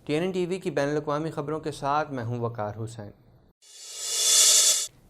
TNN TV کی بین الاقوامی خبروں کے ساتھ میں ہوں وقار حسین۔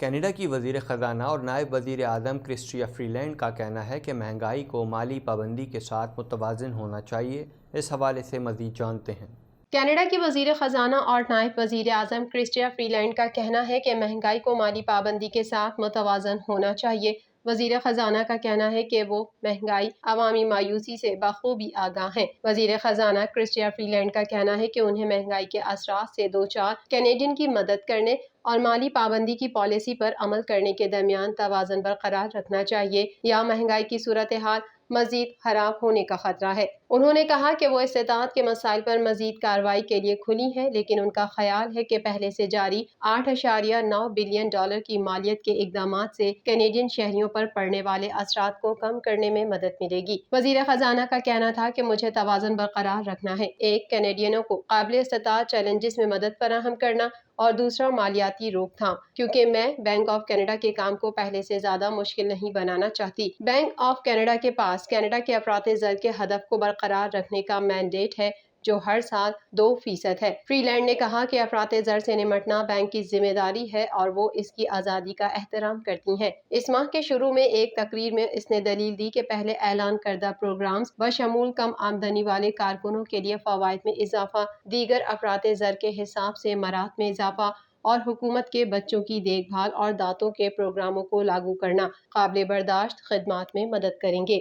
کینیڈا کی وزیر خزانہ اور نائب وزیر اعظم کرسٹیا فریلینڈ کا کہنا ہے کہ مہنگائی کو مالی پابندی کے ساتھ متوازن ہونا چاہیے۔ اس حوالے سے مزید جانتے ہیں۔ کینیڈا کی وزیر خزانہ اور نائب وزیر اعظم کرسٹیا فریلینڈ کا کہنا ہے کہ مہنگائی کو مالی پابندی کے ساتھ متوازن ہونا چاہیے۔ وزیر خزانہ کا کہنا ہے کہ وہ مہنگائی، عوامی مایوسی سے بخوبی آگاہ ہیں۔ وزیر خزانہ کرسٹیا فریلینڈ کا کہنا ہے کہ انہیں مہنگائی کے اثرات سے دوچار کینیڈین کی مدد کرنے اور مالی پابندی کی پالیسی پر عمل کرنے کے درمیان توازن برقرار رکھنا چاہیے، یا مہنگائی کی صورتحال مزید خراب ہونے کا خطرہ ہے۔ انہوں نے کہا کہ وہ استطاعت کے مسائل پر مزید کارروائی کے لیے کھلی ہیں، لیکن ان کا خیال ہے کہ پہلے سے جاری $8.9 بلین کی مالیت کے اقدامات سے کینیڈین شہریوں پر پڑنے والے اثرات کو کم کرنے میں مدد ملے گی۔ وزیر خزانہ کا کہنا تھا کہ مجھے توازن برقرار رکھنا ہے، ایک کینیڈینوں کو قابل استطاعت چیلنجز میں مدد فراہم کرنا اور دوسرا مالیاتی روک تھام، کیونکہ میں بینک آف کینیڈا کے کام کو پہلے سے زیادہ مشکل نہیں بنانا چاہتی۔ بینک آف کینیڈا کے پاس کینیڈا کے افراط زر کے ہدف کو برقرار رکھنے کا مینڈیٹ ہے، جو ہر سال 2% ہے۔ فری لینڈ نے کہا کہ افراط زر سے نمٹنا بینک کی ذمہ داری ہے اور وہ اس کی آزادی کا احترام کرتی ہیں۔ اس ماہ کے شروع میں ایک تقریر میں اس نے دلیل دی کہ پہلے اعلان کردہ پروگرامز بشمول کم آمدنی والے کارکنوں کے لیے فوائد میں اضافہ، دیگر افراط زر کے حساب سے مراحت میں اضافہ اور حکومت کے بچوں کی دیکھ بھال اور دانتوں کے پروگراموں کو لاگو کرنا قابل برداشت خدمات میں مدد کریں گے۔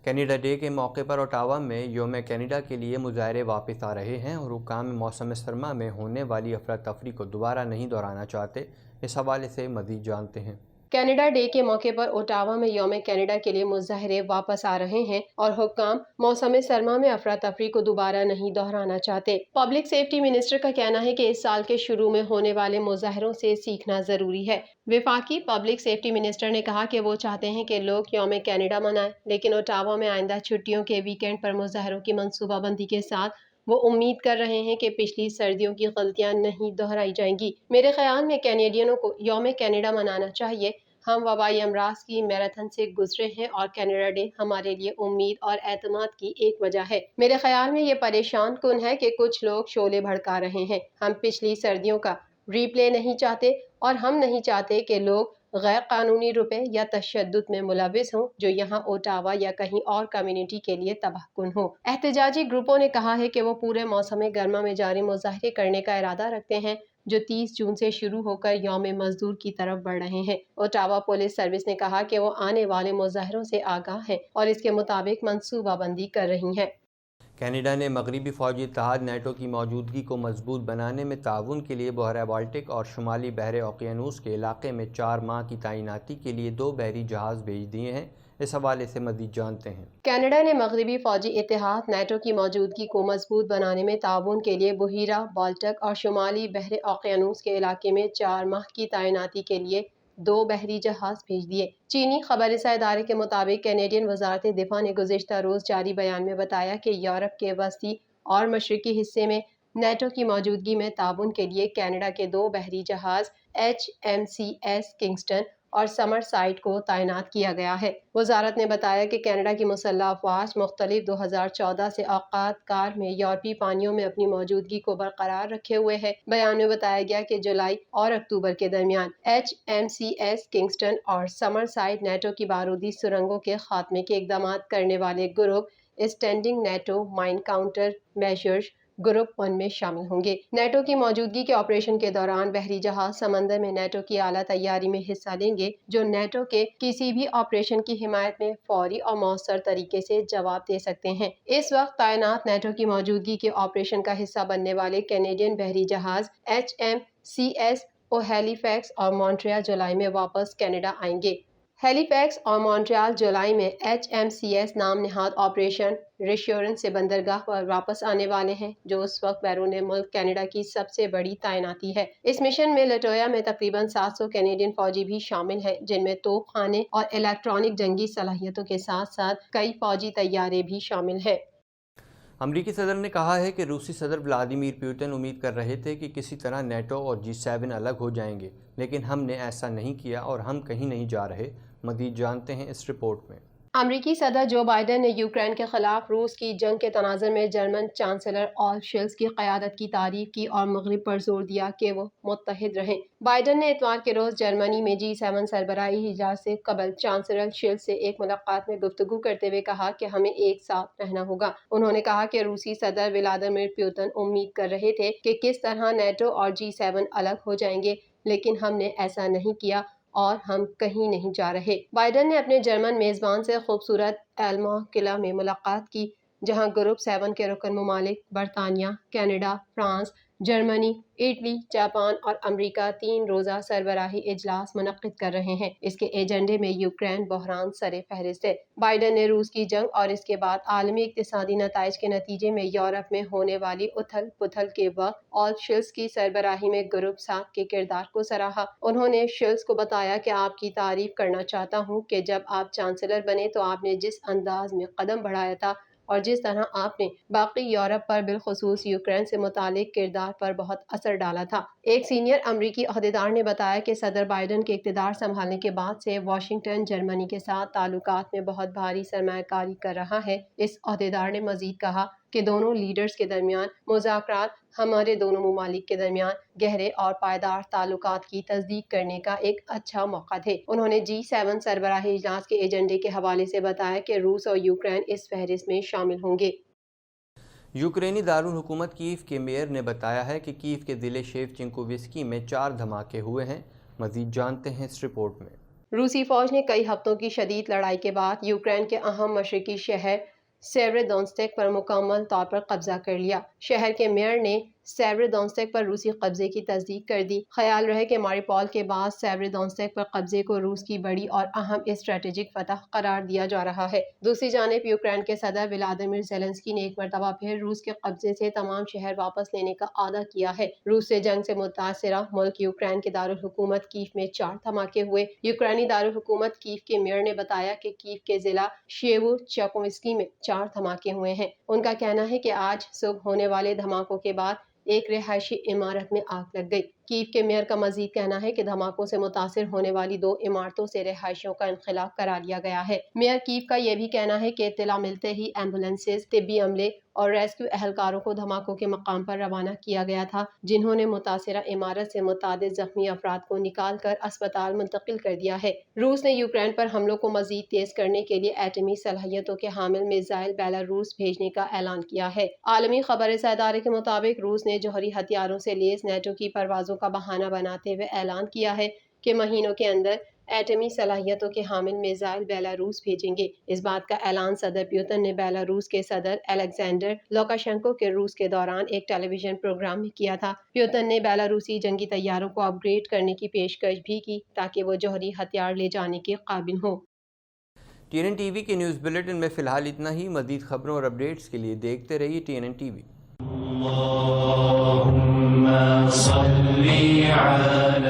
کینیڈا ڈے کے موقع پر اوٹاوا میں یوم کینیڈا کے لیے مظاہرے واپس آ رہے ہیں اور حکام موسم سرما میں ہونے والی افراتفری کو دوبارہ نہیں دہرانا چاہتے۔ اس حوالے سے مزید جانتے ہیں۔ کینیڈا ڈے کے موقع پر اوٹاوا میں یوم کینیڈا کے لیے مظاہرے واپس آ رہے ہیں اور حکام موسم سرما میں افراتفری کو دوبارہ نہیں دہرانا چاہتے۔ پبلک سیفٹی منسٹر کا کہنا ہے کہ اس سال کے شروع میں ہونے والے مظاہروں سے سیکھنا ضروری ہے۔ وفاقی پبلک سیفٹی منسٹر نے کہا کہ وہ چاہتے ہیں کہ لوگ یوم کینیڈا منائیں، لیکن اوٹاوا میں آئندہ چھٹیوں کے ویکینڈ پر مظاہروں کی منصوبہ بندی کے ساتھ وہ امید کر رہے ہیں کہ پچھلی سردیوں کی غلطیاں نہیں دہرائی جائیں گی۔ میرے خیال میں کینیڈینوں کو یوم کینیڈا منانا چاہیے۔ ہم وبائی امراض کی میراتھن سے گزرے ہیں اور کینیڈا ڈے ہمارے لیے امید اور اعتماد کی ایک وجہ ہے۔ میرے خیال میں یہ پریشان کن ہے کہ کچھ لوگ شعلے بھڑکا رہے ہیں۔ ہم پچھلی سردیوں کا ری پلے نہیں چاہتے اور ہم نہیں چاہتے کہ لوگ غیر قانونی روپے یا تشدد میں ملوث ہوں جو یہاں اوٹاوا یا کہیں اور کمیونٹی کے لیے تباہ کن ہو۔ احتجاجی گروپوں نے کہا ہے کہ وہ پورے موسم گرما میں جاری مظاہرے کرنے کا ارادہ رکھتے ہیں، جو 30 جون سے شروع ہو کر یوم مزدور کی طرف بڑھ رہے ہیں۔ اوٹاوا پولیس سروس نے کہا کہ وہ آنے والے مظاہروں سے آگاہ ہے اور اس کے مطابق منصوبہ بندی کر رہی ہے۔ کینیڈا نے مغربی فوجی اتحاد نیٹو کی موجودگی کو مضبوط بنانے میں تعاون کے لیے بحیرہ بالٹک اور شمالی بحر اوقیانوس کے علاقے میں 4 ماہ کی تعیناتی کے لیے 2 بحری جہاز بھیج دیے ہیں۔ اس حوالے سے مزید جانتے ہیں۔ کینیڈا نے مغربی فوجی اتحاد نیٹو کی موجودگی کو مضبوط بنانے میں تعاون کے لیے بحیرہ بالٹک اور شمالی بحر اوقیانوس کے علاقے میں 4 ماہ کی تعیناتی کے لیے 2 بحری جہاز بھیج دیے۔ چینی خبر رساں ادارے کے مطابق کینیڈین وزارت دفاع نے گزشتہ روز جاری بیان میں بتایا کہ یورپ کے وسطی اور مشرقی حصے میں نیٹو کی موجودگی میں تعاون کے لیے کینیڈا کے 2 بحری جہاز HMCS کنگسٹن اور سمر سائٹ کو تعینات کیا گیا ہے۔ وزارت نے بتایا کہ کینیڈا کی مسلح افواج مختلف 2014 سے اوقات کار میں یورپی پانیوں میں اپنی موجودگی کو برقرار رکھے ہوئے ہے۔ بیان میں بتایا گیا کہ جولائی اور اکتوبر کے درمیان HMCS کنگسٹن اور سمر سائٹ نیٹو کی بارودی سرنگوں کے خاتمے کے اقدامات کرنے والے group standing NATO mine counter measures group 1 میں شامل ہوں گے۔ نیٹو کی موجودگی کے آپریشن کے دوران بحری جہاز سمندر میں نیٹو کی اعلیٰ تیاری میں حصہ لیں گے، جو نیٹو کے کسی بھی آپریشن کی حمایت میں فوری اور مؤثر طریقے سے جواب دے سکتے ہیں۔ اس وقت تعینات نیٹو کی موجودگی کے آپریشن کا حصہ بننے والے کینیڈین بحری جہاز HMCS ہیلی فیکس اور مونٹریال جولائی میں واپس کینیڈا آئیں گے۔ ہیلی فیکس اور مونٹریال جولائی میں HMCS نام نہاد آپریشن ریشورنس سے بندرگاہ پر واپس آنے والے ہیں، جو اس وقت بیرون ملک کینیڈا کی سب سے بڑی تعیناتی ہے۔ اس مشن میں لٹویا میں تقریباً 700 کینیڈین فوجی بھی شامل ہیں، جن میں توپ خانے اور الیکٹرانک جنگی صلاحیتوں کے ساتھ ساتھ کئی فوجی طیارے بھی شامل ہیں۔ امریکی صدر نے کہا ہے کہ روسی صدر ولادیمیر پوتن امید کر رہے تھے کہ کسی طرح نیٹو اور G7 الگ ہو جائیں گے، لیکن ہم نے ایسا نہیں کیا اور ہم کہیں نہیں جا رہے۔ مزید جانتے ہیں اس رپورٹ میں۔ امریکی صدر جو بائیڈن نے یوکرین کے خلاف روس کی جنگ کے تناظر میں جرمن چانسلر آلف شولز کی قیادت کی تعریف کی اور مغرب پر زور دیا کہ وہ متحد رہیں۔ بائیڈن نے اتوار کے روز جرمنی میں G7 سربراہی اجلاس سے قبل چانسلر شولز سے ایک ملاقات میں گفتگو کرتے ہوئے کہا کہ ہمیں ایک ساتھ رہنا ہوگا۔ انہوں نے کہا کہ روسی صدر ولادیمیر پوتن امید کر رہے تھے کہ کس طرح نیٹو اور G7 الگ ہو جائیں گے، لیکن ہم نے ایسا نہیں کیا اور ہم کہیں نہیں جا رہے۔ بائیڈن نے اپنے جرمن میزبان سے خوبصورت ایلما قلعہ میں ملاقات کی، جہاں گروپ 7 کے رکن ممالک برطانیہ، Canada, France, Germany, Italy, Japan اور امریکہ 3 روزہ سربراہی اجلاس منعقد کر رہے ہیں۔ اس کے ایجنڈے میں یوکرین بحران سر فہرست ہے۔ بائیڈن نے روس کی جنگ اور اس کے بعد عالمی اقتصادی نتائج کے نتیجے میں یورپ میں ہونے والی اتھل پتھل کے وقت آلف شولز کی سربراہی میں گروپ 7 کے کردار کو سراہا۔ انہوں نے شولز کو بتایا کہ آپ کی تعریف کرنا چاہتا ہوں کہ جب آپ چانسلر بنے تو آپ نے جس انداز میں قدم بڑھایا تھا اور جس طرح آپ نے باقی یورپ پر بالخصوص یوکرین سے متعلق کردار پر بہت اثر ڈالا تھا۔ ایک سینئر امریکی عہدیدار نے بتایا کہ صدر بائیڈن کے اقتدار سنبھالنے کے بعد سے واشنگٹن جرمنی کے ساتھ تعلقات میں بہت بھاری سرمایہ کاری کر رہا ہے۔ اس عہدیدار نے مزید کہا کہ دونوں لیڈرز کے درمیان مذاکرات ہمارے دونوں ممالک کے درمیان گہرے اور پائیدار تعلقات کی تصدیق کرنے کا ایک اچھا موقع تھے۔ انہوں نے G7 سربراہی اجلاس کے ایجنڈے کے حوالے سے بتایا کہ روس اور یوکرین اس فہرست میں شامل ہوں گے۔ یوکرینی دارالحکومت کیف کے میئر نے بتایا ہے کہ کیف کے ضلع شیوچنکووسکی میں 4 دھماکے ہوئے ہیں۔ مزید جانتے ہیں اس رپورٹ میں۔ روسی فوج نے کئی ہفتوں کی شدید لڑائی کے بعد یوکرین کے اہم مشرقی شہر سیورودونیتسک پر مکمل طور پر قبضہ کر لیا۔ شہر کے میئر نے سیورودونیتسک پر روسی قبضے کی تصدیق کر دی۔ خیال رہے کہ ماریوپول کے بعد سیورودونیتسک پر قبضے کو روس کی بڑی اور اہم اسٹریٹجک فتح قرار دیا جا رہا ہے۔ دوسری جانب یوکرین کے صدر ولادیمیر زیلنسکی نے ایک مرتبہ پھر روس کے قبضے سے تمام شہر واپس لینے کا وعدہ کیا ہے۔ روس سے جنگ سے متاثرہ ملک یوکرین کے دارالحکومت کیف میں 4 دھماکے ہوئے۔ یوکرینی دارالحکومت کیف کے میئر نے بتایا کہ کیف کے ضلع شیوچنکووسکی میں 4 دھماکے ہوئے ہیں۔ ان کا کہنا ہے کہ آج صبح ہونے والے دھماکوں کے بعد ایک رہائشی عمارت میں آگ لگ گئی۔ کیف کے میئر کا مزید کہنا ہے کہ دھماکوں سے متاثر ہونے والی 2 عمارتوں سے رہائشیوں کا انخلا کرا لیا گیا ہے۔ میئر کیف کا یہ بھی کہنا ہے کہ اطلاع ملتے ہی ایمبولینسز، طبی عملے اور ریسکیو اہلکاروں کو دھماکوں کے مقام پر روانہ کیا گیا تھا، جنہوں نے متاثرہ عمارت سے متعدد زخمی افراد کو نکال کر اسپتال منتقل کر دیا ہے۔ روس نے یوکرین پر حملوں کو مزید تیز کرنے کے لیے ایٹمی صلاحیتوں کے حامل میزائل بیلاروس بھیجنے کا اعلان کیا ہے۔ عالمی خبر رساں ادارے کے مطابق روس نے جوہری ہتھیاروں سے لیس نیٹو کی پروازوں کا بہانہ بناتے ہوئے اعلان کیا ہے کہ مہینوں کے اندر ایٹمی صلاحیتوں کے حامل میزائل بیلاروس بھیجیں گے۔ اس بات کا اعلان صدر پوتن نے بیلاروس کے صدر الیگزینڈر لوکاشینکو کے روس کے دوران ایک ٹیلی ویژن پروگرام میں کیا تھا۔ پوتن نے بیلاروسی جنگی طیاروں کو اپ گریڈ کرنے کی پیشکش بھی کی تاکہ وہ جوہری ہتھیار لے جانے کے قابل ہوں۔ TNN TV کے نیوز بلیٹن میں فی الحال اتنا ہی۔ مزید خبروں اور اپڈیٹس کے لیے دیکھتے رہیے TNN TV۔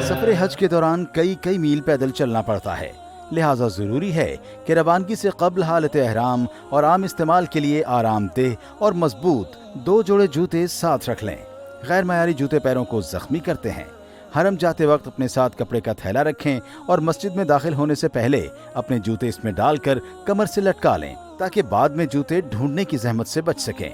سفر حج کے دوران کئی میل پیدل چلنا پڑتا ہے، لہٰذا ضروری ہے کہ روانگی سے قبل حالت احرام اور عام استعمال کے لیے آرام دہ اور مضبوط 2 جوڑے جوتے ساتھ رکھ لیں۔ غیر معیاری جوتے پیروں کو زخمی کرتے ہیں۔ حرم جاتے وقت اپنے ساتھ کپڑے کا تھیلا رکھیں اور مسجد میں داخل ہونے سے پہلے اپنے جوتے اس میں ڈال کر کمر سے لٹکا لیں تاکہ بعد میں جوتے ڈھونڈنے کی زحمت سے بچ سکیں۔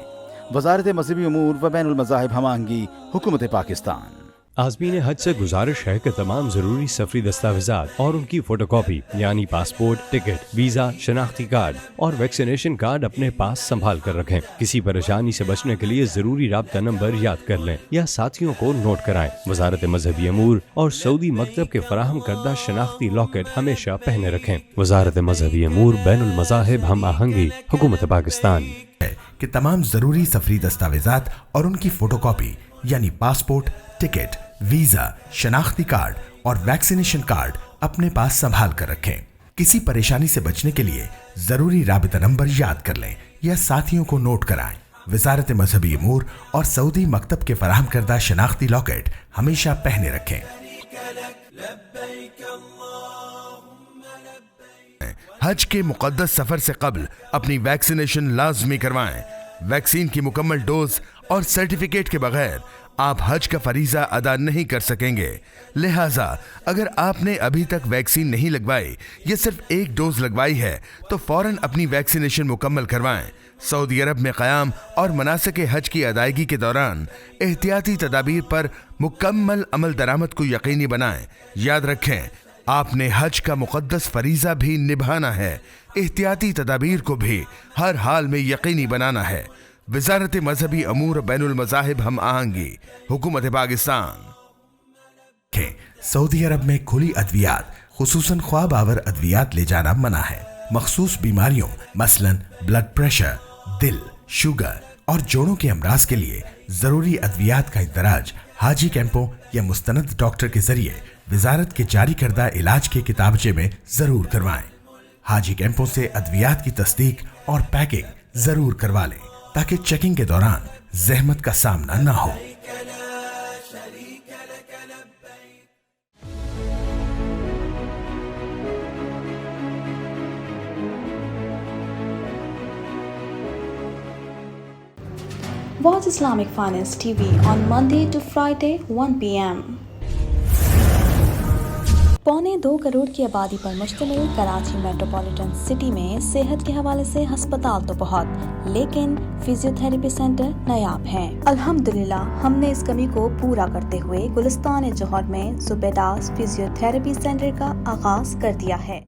وزارت مذہبی امور و بین المذاہب ہم آہنگی، حکومت پاکستان۔ عازمین حج سے گزارش ہے کہ تمام ضروری سفری دستاویزات اور ان کی فوٹو کاپی یعنی پاسپورٹ، ٹکٹ، ویزا، شناختی کارڈ اور ویکسینیشن کارڈ اپنے پاس سنبھال کر رکھیں۔ کسی پریشانی سے بچنے کے لیے ضروری رابطہ نمبر یاد کر لیں یا ساتھیوں کو نوٹ کرائیں۔ وزارت مذہبی امور اور سعودی مکتب کے فراہم کردہ شناختی لاکٹ ہمیشہ پہنے رکھیں۔ وزارت مذہبی امور، بین المذاہب ہم آہنگی، حکومت پاکستان۔ کہ تمام ضروری سفری دستاویزات اور ان کی فوٹو کاپی یعنی پاسپورٹ، ٹکٹ، ویزا، شناختی کارڈ اور ویکسینیشن کارڈ اپنے پاس سنبھال کر رکھیں۔ کسی پریشانی سے بچنے کے لیے ضروری رابطہ نمبر یاد کر لیں یا ساتھیوں کو نوٹ کرائیں۔ وزارت مذہبی امور اور سعودی مکتب کے فراہم کردہ شناختی لاکٹ ہمیشہ پہنے رکھیں۔ حج کے مقدس سفر سے قبل اپنی ویکسینیشن لازمی کروائیں۔ ویکسین کی مکمل ڈوز اور سرٹیفکیٹ کے بغیر آپ حج کا فریضہ ادا نہیں کر سکیں گے۔ لہٰذا اگر آپ نے ابھی تک ویکسین نہیں لگوائی یا صرف ایک ڈوز لگوائی ہے تو فوراً اپنی ویکسینیشن مکمل کروائیں۔ سعودی عرب میں قیام اور مناسک حج کی ادائیگی کے دوران احتیاطی تدابیر پر مکمل عمل درآمد کو یقینی بنائیں۔ یاد رکھیں، آپ نے حج کا مقدس فریضہ بھی نبھانا ہے، احتیاطی تدابیر کو بھی ہر حال میں یقینی بنانا ہے۔ وزارت مذہبی امور بین المذاہب ہم آہنگی، حکومت پاکستان۔ سعودی عرب میں کھلی ادویات خصوصاً خواب آور ادویات لے جانا منع ہے۔ مخصوص بیماریوں مثلاً بلڈ پریشر، دل، شوگر اور جوڑوں کے امراض کے لیے ضروری ادویات کا اندراج حاجی کیمپوں یا مستند ڈاکٹر کے ذریعے وزارت کے جاری کردہ علاج کے کتابچے میں ضرور کروائیں۔ حاجی کیمپوں سے ادویات کی تصدیق اور پیکنگ ضرور کروا لیں تاکہ چیکنگ کے دوران زحمت کا سامنا نہ ہو۔ Watch Islamic Finance TV on Monday to Friday 1 p.m. 1.25 crore کی آبادی پر مشتمل کراچی میٹروپولیٹن سٹی میں صحت کے حوالے سے ہسپتال تو بہت، لیکن فزیو تھراپی سینٹر نایاب ہیں۔ الحمدللہ ہم نے اس کمی کو پورا کرتے ہوئے گلستان جوہر میں زبیداس فزیو تھراپی سینٹر کا آغاز کر دیا ہے۔